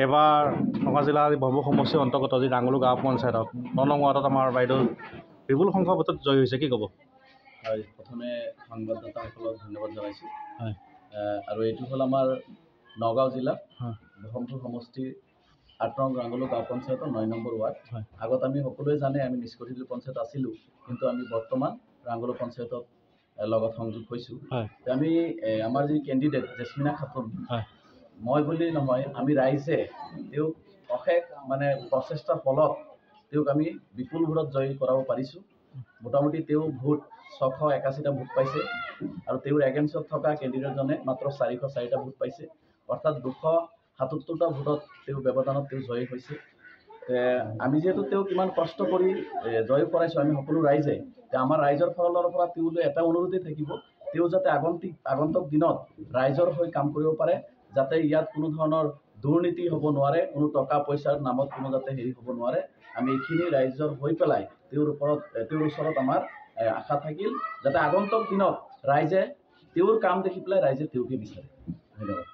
এবাৰ নগাঁও জিলাৰ বৰমুখ সমষ্টিৰ অন্তৰ্গত যি ডাঙলু গাঁও পঞ্চায়তত ৯ নং ৱাৰ্ডত আমাৰ বাইদেউ বিপুল সংখ্যক ভোটত জয়ী হৈছে, কি ক'ব? হয়, প্ৰথমে সংবাদদাতাসকলক ধন্যবাদ জনাইছোঁ। হয় আৰু এইটো হ'ল আমাৰ নগাঁও জিলা হয় বৰমুখ সমষ্টিৰ ৮ নং ডাঙলু গাঁও পঞ্চায়তৰ ৯ নম্বৰ ৱাৰ্ড। হয় আগত আমি সকলোৱে জানে আমি নিষ্কতিলি পঞ্চায়ত আছিলোঁ, কিন্তু আমি বৰ্তমান ডাঙলু পঞ্চায়তত লগত সংযোগ হৈছোঁ। হয় আমি আমাৰ যি কেণ্ডিডেট জেছমিনা খাতুন, হয় মই বুলি নহয়, আমি ৰাইজে তেওঁক অশেষ প্ৰচেষ্টাৰ ফলত তেওঁক আমি বিপুল ভোটত জয়ী কৰাব পাৰিছোঁ। মোটামুটি তেওঁ ভোট 681টা ভোট পাইছে আৰু তেওঁৰ এগেইনষ্টত থকা কেণ্ডিডেটজনে মাত্ৰ 404টা ভোট পাইছে, অৰ্থাৎ 277টা ভোটত তেওঁ ব্যৱধানত তেওঁ জয়ী হৈছে। আমি যিহেতু তেওঁক ইমান কষ্ট কৰি জয়ী কৰাইছোঁ, আমি সকলো ৰাইজে, আমাৰ ৰাইজৰ ফালৰ পৰা তেওঁলৈ এটা অনুৰোধেই থাকিব, তেওঁ যাতে আগন্তুক দিনত ৰাইজৰ হৈ কাম কৰিব পাৰে, যাতে ইয়াত কোনো ধৰণৰ দুৰ্নীতি হ'ব নোৱাৰে, কোনো টকা পইচাৰ নামত কোনো যাতে হেৰি হ'ব নোৱাৰে। আমি এইখিনি ৰাইজৰ হৈ পেলাই তেওঁৰ ওচৰত আমাৰ আশা থাকিল, যাতে আগন্তুক দিনত ৰাইজে তেওঁৰ কাম দেখি পেলাই ৰাইজে তেওঁকে বিচাৰে। ধন্যবাদ।